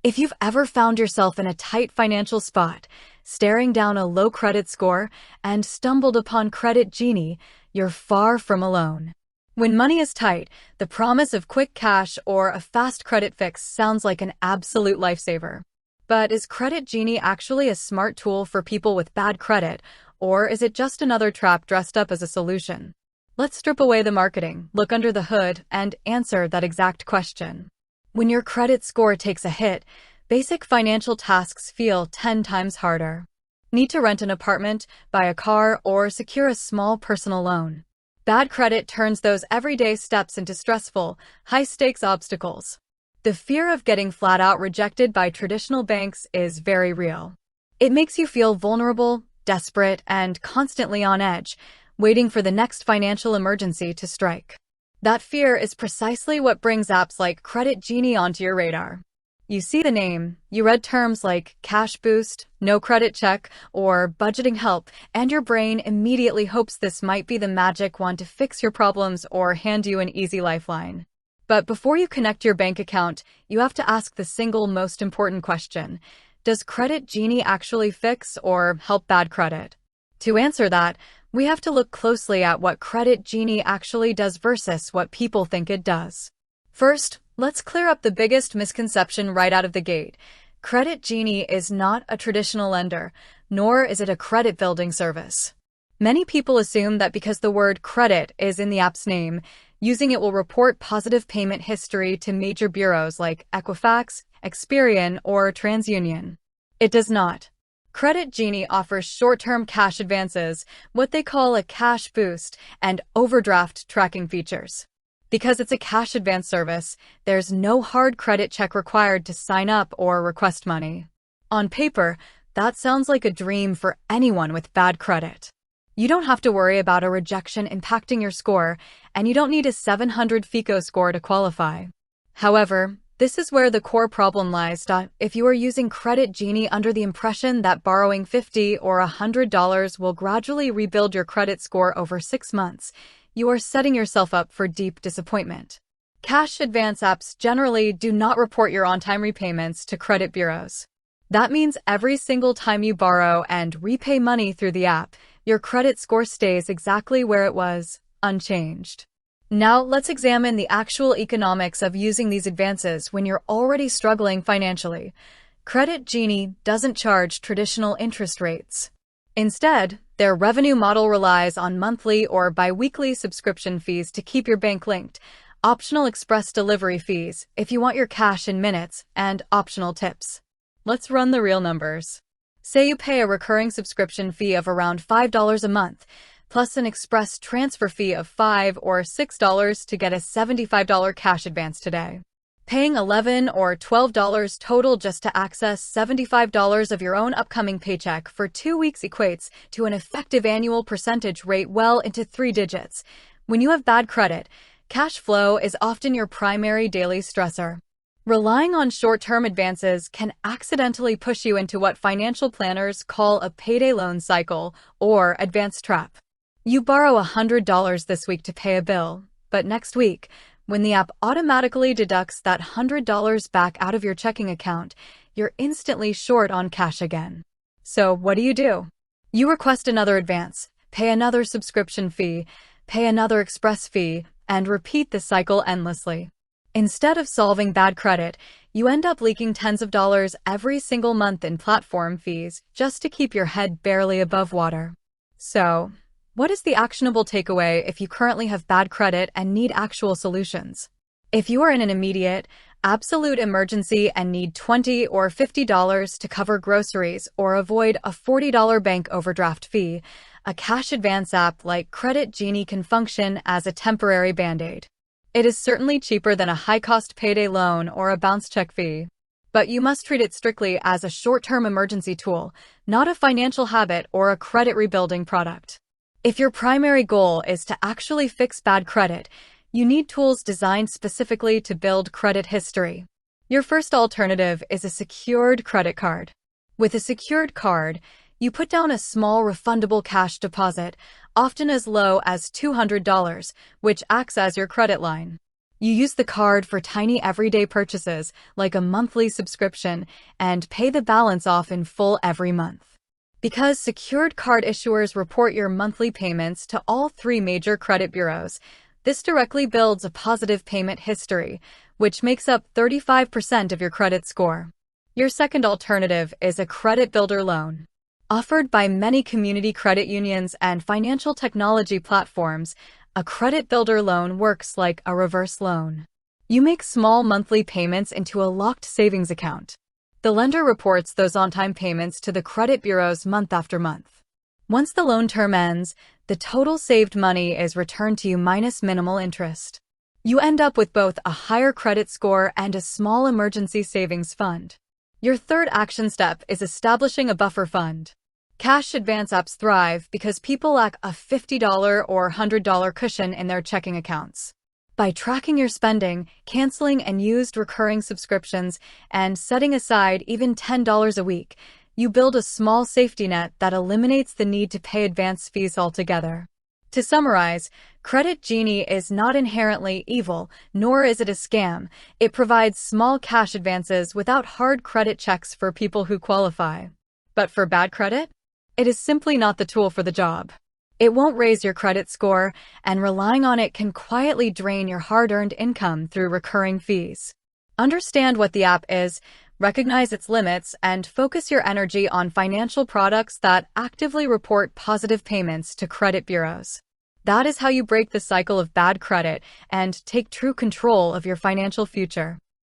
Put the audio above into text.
If you've ever found yourself in a tight financial spot, staring down a low credit score, and stumbled upon Credit Genie, you're far from alone. When money is tight, the promise of quick cash or a fast credit fix sounds like an absolute lifesaver. But is Credit Genie actually a smart tool for people with bad credit, or is it just another trap dressed up as a solution? Let's strip away the marketing, look under the hood, and answer that exact question. When your credit score takes a hit, basic financial tasks feel 10 times harder. Need to rent an apartment, buy a car, or secure a small personal loan. Bad credit turns those everyday steps into stressful, high-stakes obstacles. The fear of getting flat-out rejected by traditional banks is very real. It makes you feel vulnerable, desperate, and constantly on edge, waiting for the next financial emergency to strike. That fear is precisely what brings apps like Credit Genie onto your radar. You see the name, you read terms like cash boost, no credit check, or budgeting help, and your brain immediately hopes this might be the magic wand to fix your problems or hand you an easy lifeline. But before you connect your bank account, you have to ask the single most important question. Does Credit Genie actually fix or help bad credit? To answer that, we have to look closely at what Credit Genie actually does versus what people think it does. First, let's clear up the biggest misconception right out of the gate. Credit Genie is not a traditional lender, nor is it a credit building service. Many people assume that because the word credit is in the app's name, using it will report positive payment history to major bureaus like Equifax, Experian, or TransUnion. It does not. Credit Genie offers short-term cash advances, what they call a cash boost, and overdraft tracking features. Because it's a cash advance service, there's no hard credit check required to sign up or request money. On paper, that sounds like a dream for anyone with bad credit. You don't have to worry about a rejection impacting your score, and you don't need a 700 FICO score to qualify. However, this is where the core problem lies. If you are using Credit Genie under the impression that borrowing $50 or $100 will gradually rebuild your credit score over 6 months, you are setting yourself up for deep disappointment. Cash advance apps generally do not report your on-time repayments to credit bureaus. That means every single time you borrow and repay money through the app, your credit score stays exactly where it was, unchanged. Now, let's examine the actual economics of using these advances when you're already struggling financially. Credit Genie doesn't charge traditional interest rates. Instead, their revenue model relies on monthly or bi-weekly subscription fees to keep your bank linked, optional express delivery fees if you want your cash in minutes, and optional tips. Let's run the real numbers. Say you pay a recurring subscription fee of around $5 a month, plus an express transfer fee of $5 or $6 to get a $75 cash advance today. Paying $11 or $12 total just to access $75 of your own upcoming paycheck for 2 weeks equates to an effective annual percentage rate well into 3 digits. When you have bad credit, cash flow is often your primary daily stressor. Relying on short-term advances can accidentally push you into what financial planners call a payday loan cycle or advance trap. You borrow $100 this week to pay a bill, but next week, when the app automatically deducts that $100 back out of your checking account, you're instantly short on cash again. So what do? You request another advance, pay another subscription fee, pay another express fee, and repeat the cycle endlessly. Instead of solving bad credit, you end up leaking tens of dollars every single month in platform fees just to keep your head barely above water. So, what is the actionable takeaway if you currently have bad credit and need actual solutions? If you are in an immediate, absolute emergency and need $20 or $50 to cover groceries or avoid a $40 bank overdraft fee, a cash advance app like Credit Genie can function as a temporary band-aid. It is certainly cheaper than a high-cost payday loan or a bounce check fee. But you must treat it strictly as a short-term emergency tool, not a financial habit or a credit rebuilding product. If your primary goal is to actually fix bad credit, you need tools designed specifically to build credit history. Your first alternative is a secured credit card. With a secured card, you put down a small refundable cash deposit, often as low as $200, which acts as your credit line. You use the card for tiny everyday purchases, like a monthly subscription, and pay the balance off in full every month. Because secured card issuers report your monthly payments to all three major credit bureaus, this directly builds a positive payment history, which makes up 35% of your credit score. Your second alternative is a credit builder loan. Offered by many community credit unions and financial technology platforms, a credit builder loan works like a reverse loan. You make small monthly payments into a locked savings account. The lender reports those on-time payments to the credit bureaus month after month. Once the loan term ends, the total saved money is returned to you minus minimal interest. You end up with both a higher credit score and a small emergency savings fund. Your third action step is establishing a buffer fund. Cash advance apps thrive because people lack a $50 or $100 cushion in their checking accounts. By tracking your spending, canceling unused recurring subscriptions, and setting aside even $10 a week, you build a small safety net that eliminates the need to pay advance fees altogether. To summarize, Credit Genie is not inherently evil, nor is it a scam. It provides small cash advances without hard credit checks for people who qualify. But for bad credit? It is simply not the tool for the job. It won't raise your credit score, and relying on it can quietly drain your hard-earned income through recurring fees. Understand what the app is, recognize its limits, and focus your energy on financial products that actively report positive payments to credit bureaus. That is how you break the cycle of bad credit and take true control of your financial future.